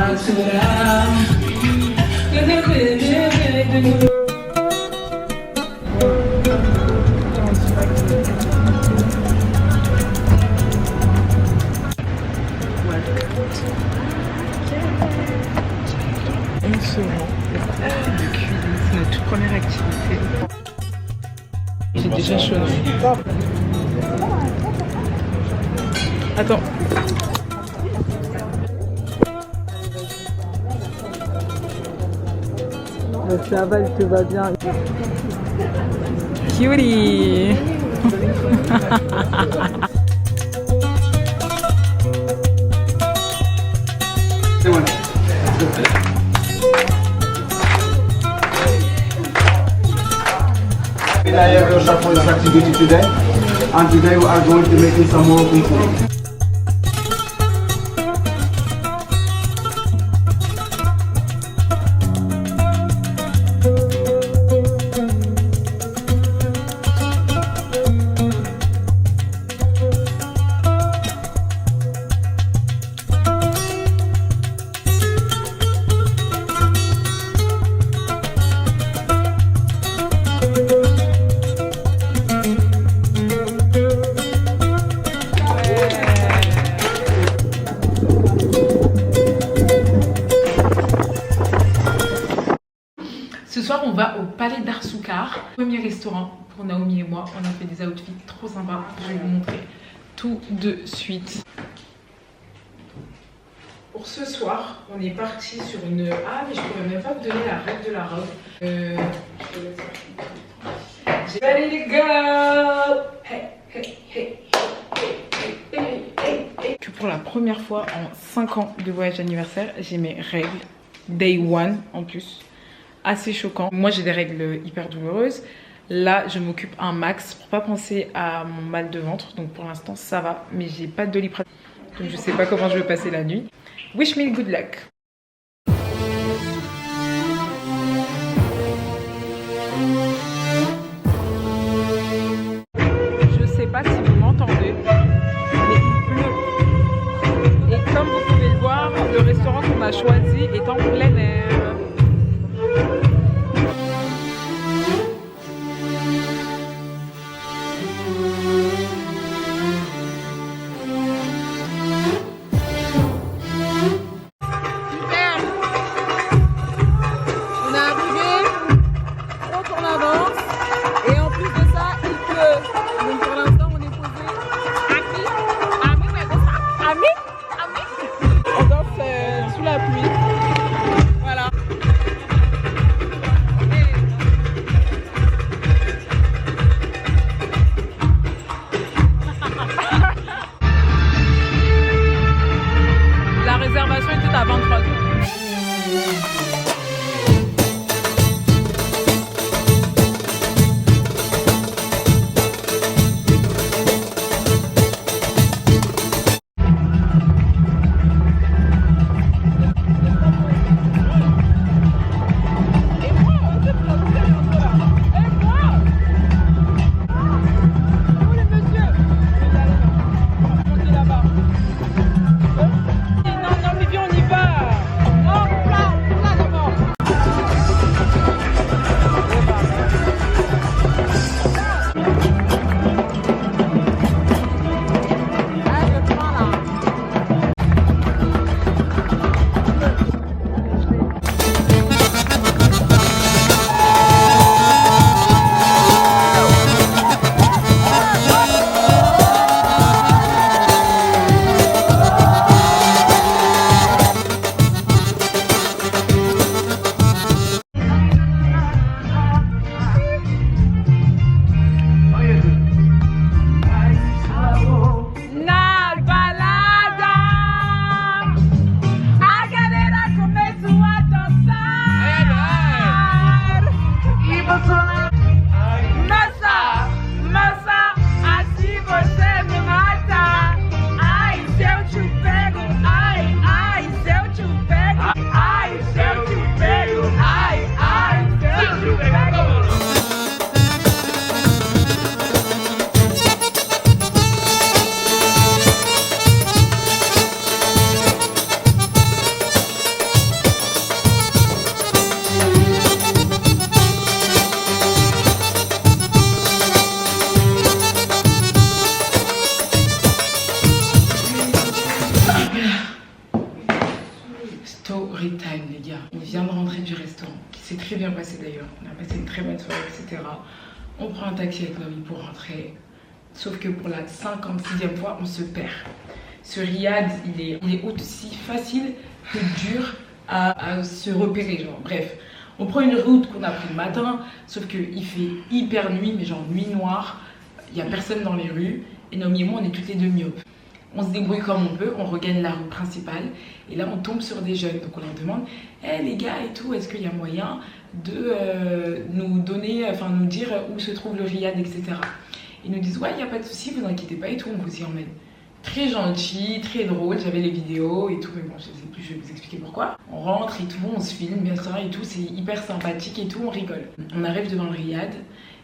On se rend au cours de cuisine, c'est notre toute première activité. J'ai déjà chaud. Attends. Le cheval te va bien. Cutie. I have your shop for this activity today, and today we are going to make some more people. Ce soir, on va au Palais d'Arsukar, premier restaurant pour Naomi et moi. On a fait des outfits trop sympas. Je vais vous montrer tout de suite. Pour ce soir, on est parti sur une... Ah, mais je pourrais même pas vous donner la règle de la robe. Allez les gars, hey, hey, hey, hey, hey, hey, hey, hey. Que pour la première fois en 5 ans de voyage d'anniversaire, j'ai mes règles. Day one en plus. Assez choquant. Moi j'ai des règles hyper douloureuses. Là je m'occupe un max pour pas penser à mon mal de ventre. Donc pour l'instant ça va. Mais j'ai pas de Doliprane. Donc je sais pas comment je vais passer la nuit. Wish me good luck. Je sais pas si vous m'entendez, mais il pleut. Et comme vous pouvez le voir, le restaurant qu'on a choisi est en plein air. story time, les gars. On vient de rentrer du restaurant, qui s'est très bien passé d'ailleurs. On a passé une très bonne soirée, etc. On prend un taxi avec Noémie pour rentrer. Sauf que pour la 56e fois, on se perd. Ce riad, il est aussi facile que dur à se repérer, genre. Bref, on prend une route qu'on a pris le matin, sauf qu'il fait hyper nuit, mais genre nuit noire. Il n'y a personne dans les rues. Et Noémie et moi, on est toutes les deux myopes. On se débrouille comme on peut, on regagne la rue principale. Et là, on tombe sur des jeunes. Donc on leur demande, hey, les gars et tout, est-ce qu'il y a moyen de nous donner, enfin nous dire où se trouve le riad, etc. Ils nous disent, ouais, il n'y a pas de souci, vous inquiétez pas et tout, on vous y emmène. Très gentil, très drôle, j'avais les vidéos et tout, mais bon, je sais plus, je vais vous expliquer pourquoi. On rentre et tout, on se filme, bien sûr, et tout, c'est hyper sympathique et tout, on rigole. On arrive devant le riad,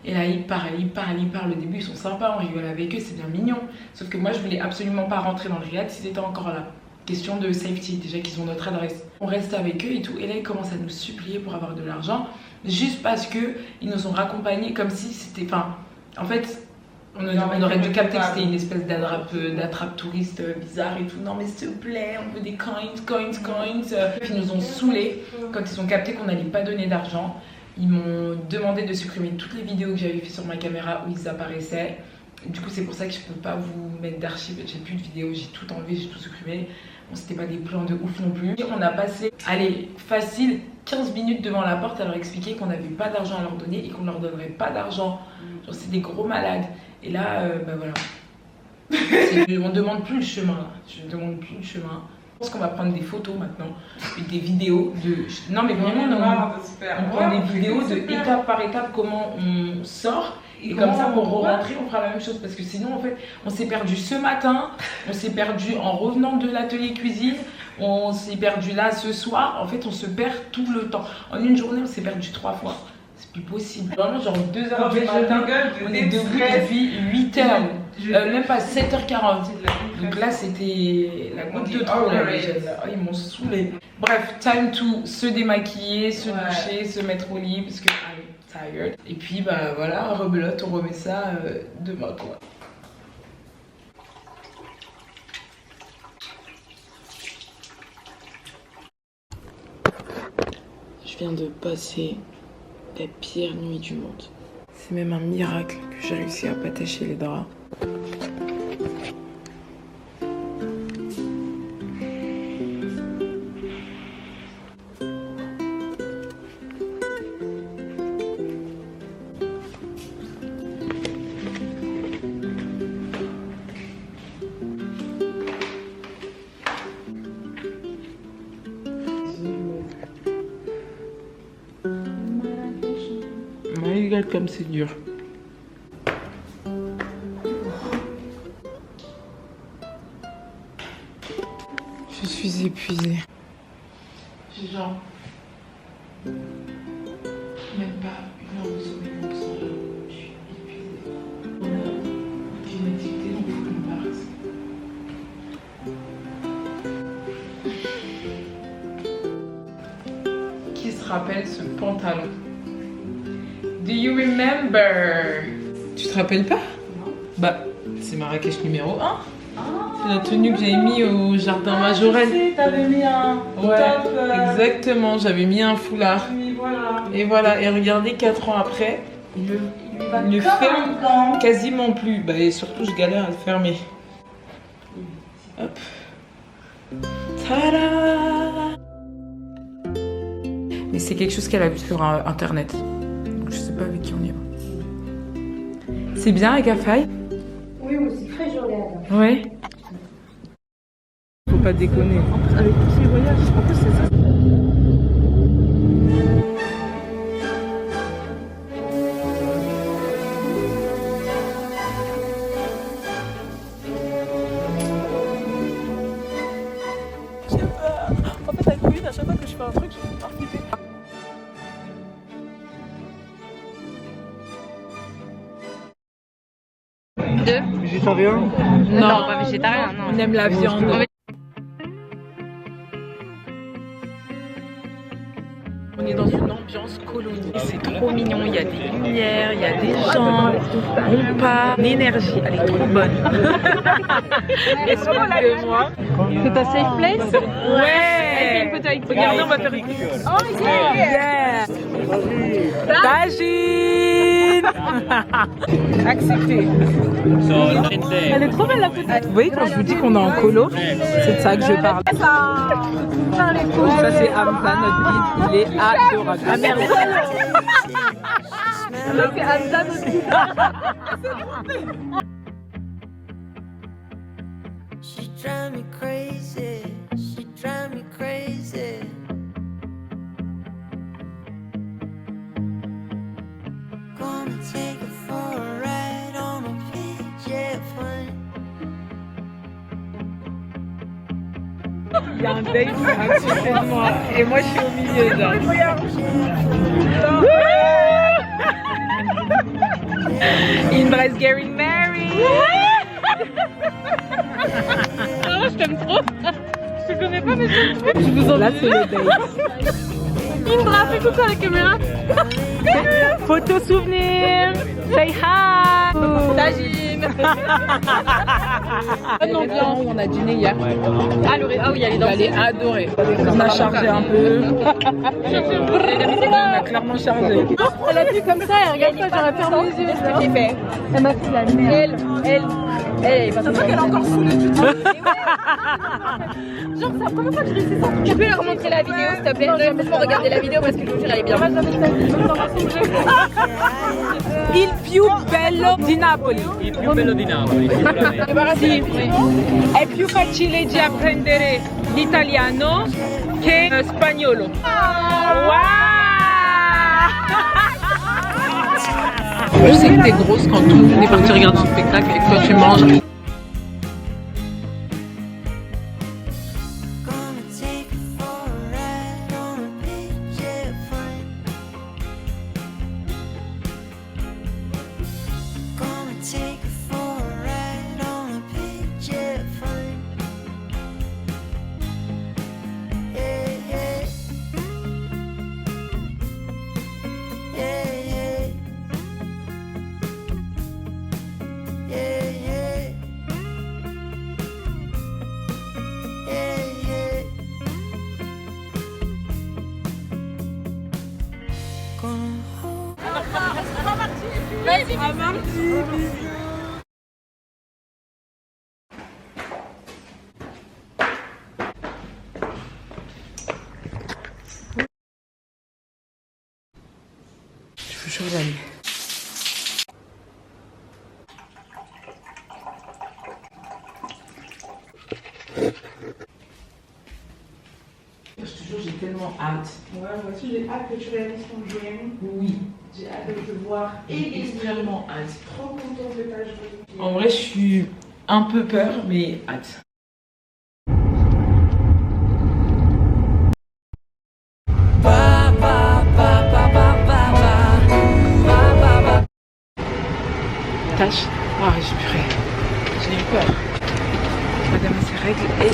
et là, ils parlent. Au début, ils sont sympas, on rigole avec eux, c'est bien mignon. Sauf que moi, je voulais absolument pas rentrer dans le riad s'ils étaient encore là. Question de safety, déjà qu'ils ont notre adresse. On reste avec eux et tout, et là, ils commencent à nous supplier pour avoir de l'argent, juste parce que ils nous ont raccompagnés comme si c'était, enfin, en fait, on aurait dû capter que c'était une espèce d'attrape touriste bizarre et tout. Non mais s'il te plaît, on veut des coins. Ils nous ont saoulés quand ils ont capté qu'on n'allait pas donner d'argent. Ils m'ont demandé de supprimer toutes les vidéos que j'avais fait sur ma caméra où ils apparaissaient. Du coup c'est pour ça que je peux pas vous mettre d'archives, j'ai plus de vidéos, j'ai tout enlevé, j'ai tout supprimé. Bon, c'était pas des plans de ouf non plus. On a passé, allez, facile 15 minutes devant la porte à leur expliquer qu'on n'avait pas d'argent à leur donner et qu'on leur donnerait pas d'argent. Genre c'est des gros malades. Et là, bah voilà. On demande plus le chemin là. Je demande plus le chemin. Je pense qu'on va prendre des photos maintenant, des vidéos de. Non mais vraiment, on prend des vidéos de étape par étape comment on sort. Et comme ça, pour rentrer, on fera la même chose. Parce que sinon, en fait, on s'est perdu ce matin, on s'est perdu en revenant de l'atelier cuisine, on s'est perdu là ce soir. En fait, on se perd tout le temps. En une journée, on s'est perdu 3 fois. C'est plus possible. Vraiment, genre 2h du matin, on est debout depuis 8h. Même pas 7h40. Donc là, c'était la goutte de trop. Là, les jeunes, là. Oh, ils m'ont saoulé. Bref, time to se démaquiller, se doucher, se mettre au lit. Parce que, allez, tired. Et puis, bah voilà, rebelote, on remet ça demain, quoi. Je viens de passer la pire nuit du monde. C'est même un miracle que j'ai réussi à pas tacher les draps. Regarde comme c'est dur. Je suis épuisée. J'ai genre même pas 1 heure de sommeil donc ça, je suis épuisée. On a une activité donc il faut qu'on parte. Qui se rappelle ce pantalon? Do you remember? Tu te rappelles pas? Non. Bah, c'est Marrakech numéro 1. Ah, c'est la tenue que j'avais mis au jardin Majorel. T'avais mis un top. Exactement, j'avais mis un foulard. Oui, voilà. Et voilà, et regardez 4 ans après, il ne ferme quasiment plus. Bah, et surtout, je galère à le fermer. Hop. Tada! Mais c'est quelque chose qu'elle a vu sur internet. Je sais pas avec qui on y va. C'est bien avec Afaï? Oui, c'est très joli. Ouais. Faut pas déconner. En plus, avec tous ces voyages, en plus, c'est ça. J'ai peur. En fait, avec Pauline, à chaque fois que je fais un truc, je vais participer. Végétarien? Non, pas végétarien, non. On aime la viande. On est dans une ambiance colonie. C'est trop mignon, il y a des lumières, il y a des gens, on part. L'énergie, elle est trop bonne. Respecte de moi. C'est ta safe place? Ouais. Regardez, on va faire une Oh yeah. Tagine. Accepté. Elle est trop belle la petite. Vous voyez quand je vous dis qu'on est en colo, c'est de ça que je parle. Ça c'est Hamza, notre guide, il est adorable. Ah merde. C'est Hamza notre guide. She drive me crazy, she drive me crazy. Gonna take her for a ride on a PJ plane. Il y a un date à côté de moi et moi je suis au milieu genre. Indra's getting married. Oh, je t'aime trop. Je te connais pas mais je t'aime trop. Je vous en Là c'est le date. Indra, fais coucou à la caméra. Photo souvenir. Say hi. Tagine. On a dîné hier. Ah oui, elle est dans Elle est adorée. On a chargé un peu. On a clairement chargé. Elle a fait comme ça et regarde pas, j'aurais fermé les yeux. C'est ce que j'ai fait. Elle m'a fait la merde. Elle est pas ça qu'elle est encore saoulée du tout. Genre, c'est la première fois que je réussis ça. Tu peux leur montrer la vidéo s'il te plaît? Non, franchement, regardez la vidéo parce que je vous jure, elle est bien. Il più bello di Napoli. Il più bello di Napoli, sicuramente. Sì. È più facile di apprendere l'italiano che spagnolo. Wow! Je sais que t'es grosse quand tout le monde est parti regarder un spectacle et que toi tu manges. Gonna take her for a ride on a PJ plane. Gonna take her for a ride on a PJ plane. Yeah, yeah. Yeah, yeah. Yeah, yeah. Yeah, yeah. Gonna hold. Je vous jure d'aller. Je te jure, j'ai tellement hâte. Ouais, moi aussi j'ai hâte que tu réalises ton dream. Oui. J'ai hâte de te voir J'ai extrêmement hâte. trop contente de ta journée. En vrai, je suis un peu peur, mais hâte. Tâche. Ah, j'ai purée. J'ai eu peur. Madame a ses règles et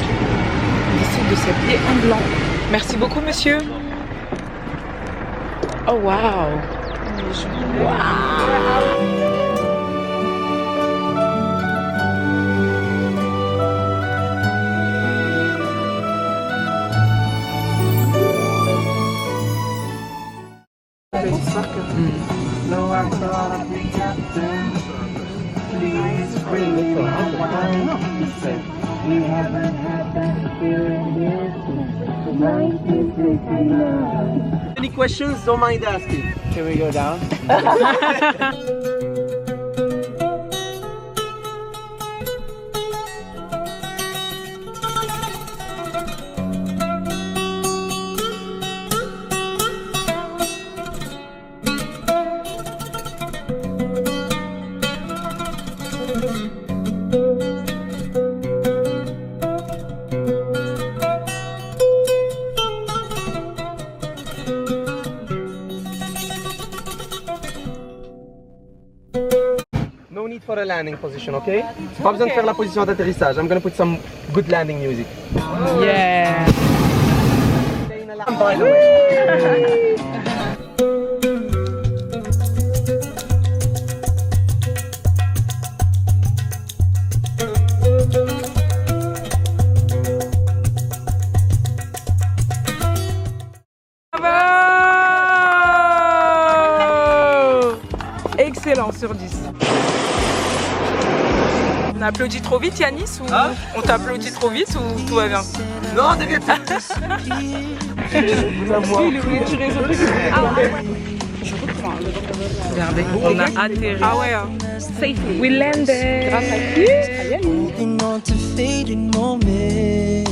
décide de s'habiller en blanc. Merci beaucoup, monsieur. Oh, waouh. No, I thought I'd be captain. Please bring me home. We haven't had that feeling since 1969. Any questions? Don't mind asking. Can we go down? No need for a landing position, okay? Pas besoin de faire la position d'atterrissage. I'm gonna put some good landing music. Yeah. By the way. Excellent sur 10. On applaudit trop vite Yanis ou on t'applaudit trop vite ou tout va bien? Non, négatif. Regardez, on a atterri. Ah ouais, safely. We landed. Grâce à qui? Holding on to fading moments.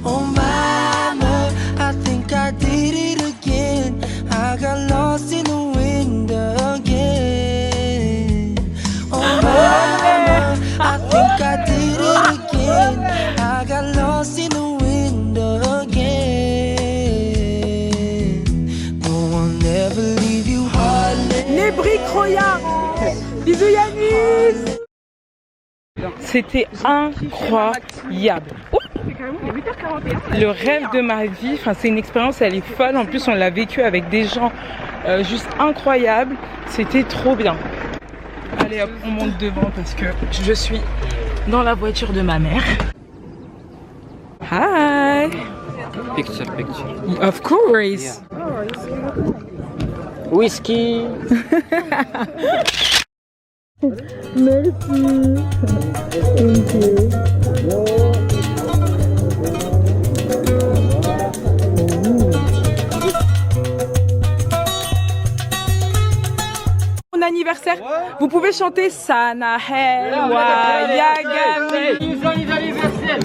Oh mama, I think I did it again. I got lost in the wind again. Oh mama, I think I did it again. I got lost in the wind again. No one ever leave you heartless. Les briques Roya. Bisous Yanis. C'était incroyable. Oh, le rêve de ma vie, enfin, c'est une expérience, elle est folle. En plus, on l'a vécu avec des gens juste incroyables. C'était trop bien. Allez hop, on monte devant parce que je suis dans la voiture de ma mère. Hi. Picture, picture. Of course. Whisky. Mon anniversaire, vous pouvez chanter Sana Helwa Yagami. Joyeux anniversaire.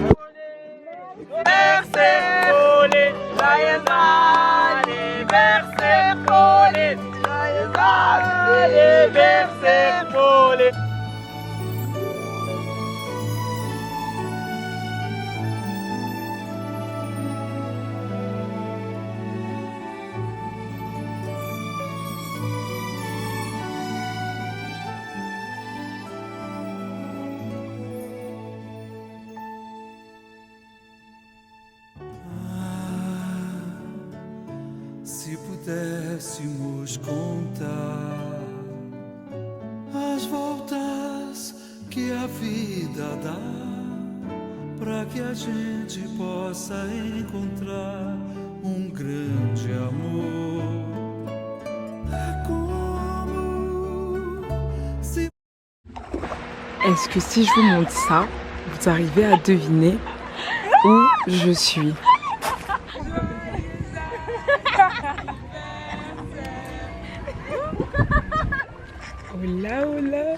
Se pudéssemos contar as voltas que a vida dá, para que a gente possa encontrar grande amor. É como se... Est-ce que si je vous montre ça, vous arrivez à deviner où je suis? Hola, hola.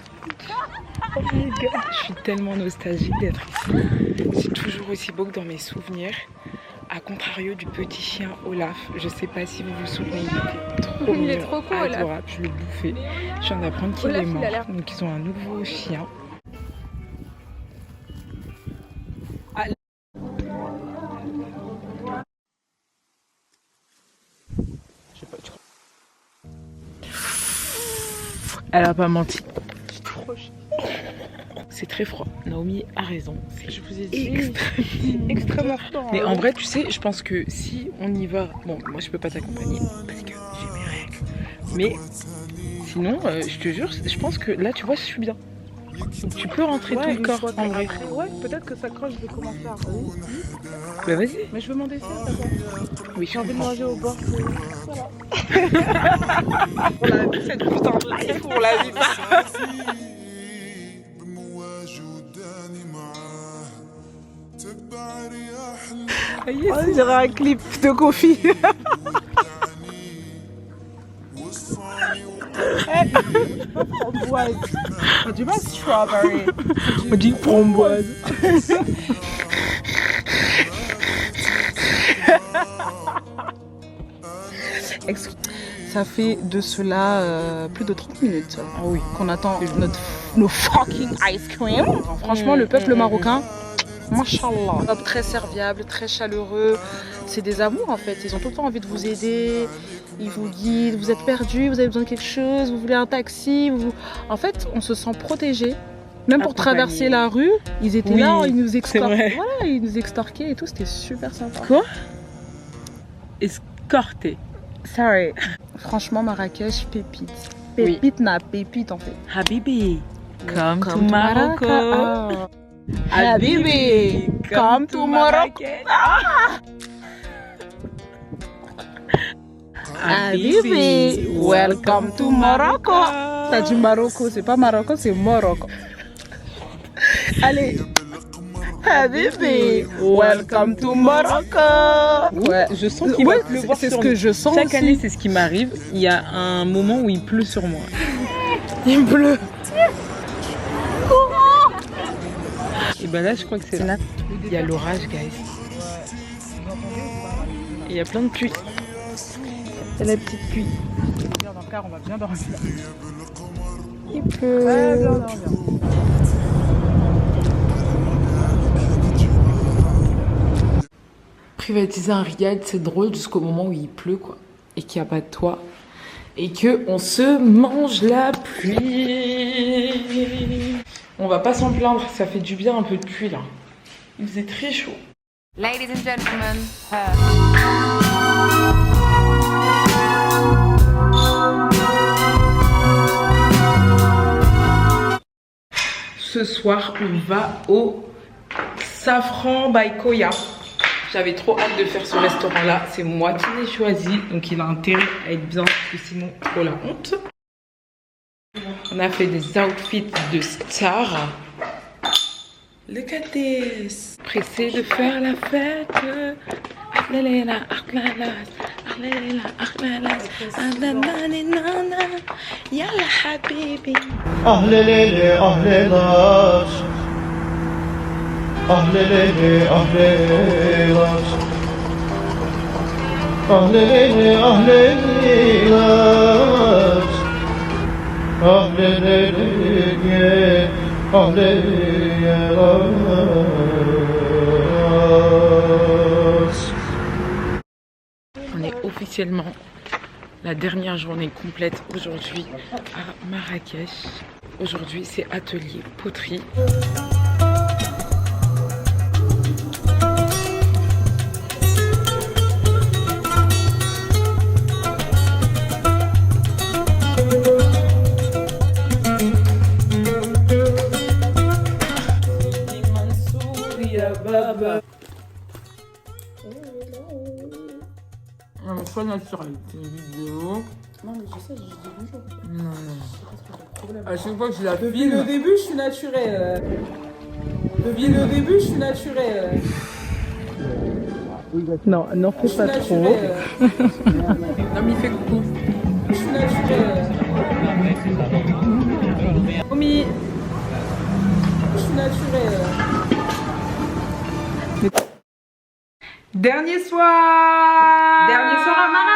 Oh my god, je suis tellement nostalgique d'être ici. C'est toujours aussi beau que dans mes souvenirs. À contrario du petit chien Olaf, je sais pas si vous vous souvenez, il était trop mignon, est trop cool, Olaf. adorable, je le bouffais. Je viens d'apprendre qu'il Olaf, est il a mort, l'air- donc ils ont un nouveau chien. Elle a pas menti. C'est très froid. Naomi a raison. Je vous ai dit extrêmement froid. Mais en vrai, tu sais, je pense que si on y va, bon, moi je peux pas t'accompagner parce que j'ai mes règles. Mais sinon, je te jure, je pense que là, tu vois, je suis bien. Donc, tu peux rentrer tout le corps en vrai. Ouais, peut-être que ça croche, je vais commencer à remonter. Bah vas-y. Mais je veux m'en dessin, ça va. Oui, je J'ai envie de comprends. manger au bord. Voilà. On l'a vu cette putain de live, on l'a vu pas. On dirait un clip de Kofi. Framboise. On dit pas strawberry. On dit framboise. Ça fait de cela plus de 30 minutes qu'on attend nos fucking ice cream. Franchement, le peuple marocain, mashallah, très serviable, très chaleureux. C'est des amours en fait. Ils ont tout le temps envie de vous aider. Ils vous guident. Vous êtes perdu, vous avez besoin de quelque chose, vous voulez un taxi. En fait, on se sent protégé. Même pour traverser la rue, ils étaient là, ils nous extorquaient. Voilà, ils nous extorquaient et tout. C'était super sympa. Quoi? Corté. Sorry. Franchement, Marrakech, pépite. Oui. Pépite na pépite en fait. Habibi, come to Morocco. Ah. Habibi, come to Morocco. Habibi, welcome to Morocco. T'as dit Morocco, c'est pas Morocco, c'est Morocco. Allez. Habibi, welcome to Morocco. Ouais, Je sens qu'il va pleuvoir c'est sur ce que nous. je sens Chaque aussi. année, c'est ce qui m'arrive. Il y a un moment où il pleut sur moi. Il pleut. Et ben là, je crois que c'est là. Il y a l'orage, guys. Et il y a plein de pluie. C'est la petite pluie. Dans le car, on va bien dormir. Il pleut. Privatiser un riad, c'est drôle jusqu'au moment où il pleut, quoi. Et qu'il n'y a pas de toit. Et qu'on se mange la pluie. On va pas s'en plaindre, ça fait du bien un peu de pluie là. Il faisait très chaud. Ladies and gentlemen, Ce soir, on va au Safran by Koya. J'avais trop hâte de faire ce restaurant-là. C'est moi qui l'ai choisi. Donc il a intérêt à être bien, parce que sinon, trop la honte. On a fait des outfits de stars. Look at this. Pressé de faire la fête. Ahlalala, ahlalas, ahlalala, ahlalas, ahlalala, yalla habibi. Ahlelele ahlelar Ahlelele ahlelar Ahlelele ahlelar Ahlelele ahlelar On est officiellement la dernière journée complète aujourd'hui à Marrakech. Aujourd'hui, c'est atelier poterie. Non mais sois naturel, c'est une vidéo. Non, mais je sais, je dis bonjour. Non. À chaque fois que je la Depuis le début, je suis naturel. Depuis le début, je suis naturel. Non, n'en fais pas trop. Non mais il fait coucou. Je suis naturel. Omi. Je suis naturel. Dernier soir. Dernier soir à Marrakech.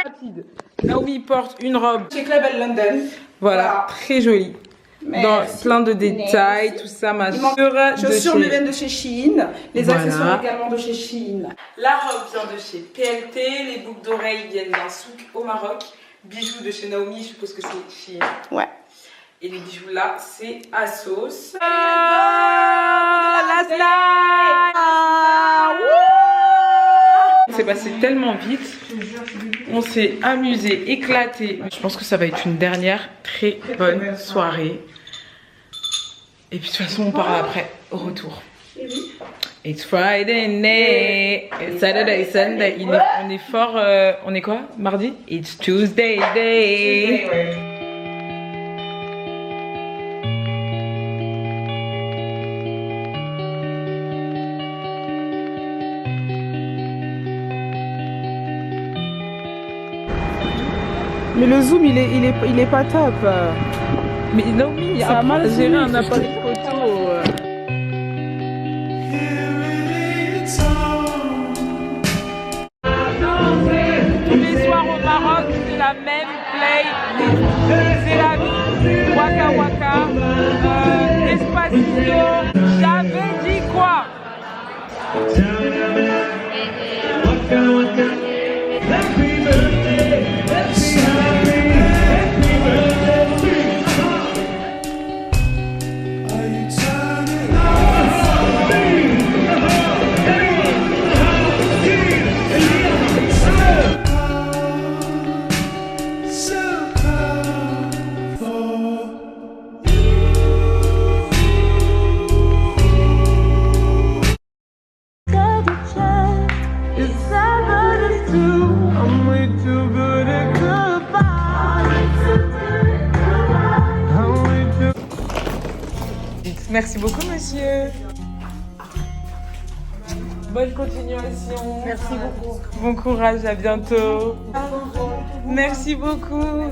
Rapide. Naomi porte une robe Chez Club at London. Voilà, très jolie. Dans plein de détails, tout ça, ma soeur. Chaussures Mélène de chez Shein. Les Voilà. accessoires également de chez Shein. La robe vient de chez PLT, les boucles d'oreilles viennent d'un souk au Maroc. Bijoux de chez Naomi, je suppose que c'est Shein. Ouais. Et les bijoux là, c'est Asos. La slide. C'est passé tellement vite. On s'est amusé, éclaté. Je pense que ça va être une dernière très bonne soirée. Et puis de toute façon, on parle après, au retour. It's Friday night, it's Saturday, Sunday. On est fort, on est quoi? Mardi? It's Tuesday day. Mais le zoom, il est pas top. Mais Naomi, Ça a mal géré zoomé, un appareil photo. Tous les soirs au Maroc, c'est la même playlist. C'est la vie. Waka Waka. Despacito. J'avais dit quoi? Merci beaucoup, monsieur. Bonne continuation. Merci beaucoup. Bon courage, à bientôt. Merci beaucoup.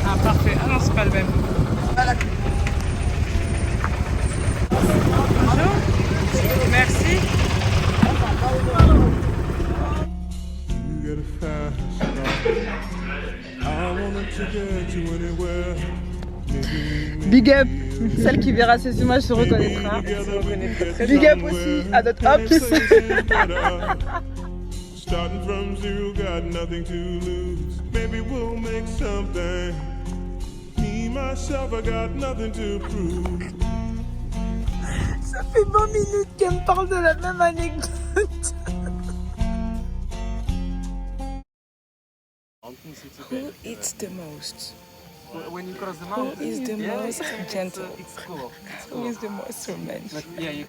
Ah, parfait. Ah non, c'est pas le même. Bonjour. Merci. Big up. Celle qui verra ces images se reconnaîtra. Big up aussi à notre Ops. Starting from zero, got nothing to lose. Maybe we'll make something. Me, myself, I got nothing to prove. Ça fait 20 minutes qu'elle me parle de la même anecdote. Who eats the most? When you cross the Who is the most gentle? it's cool. Who is the most romantic? Yeah, you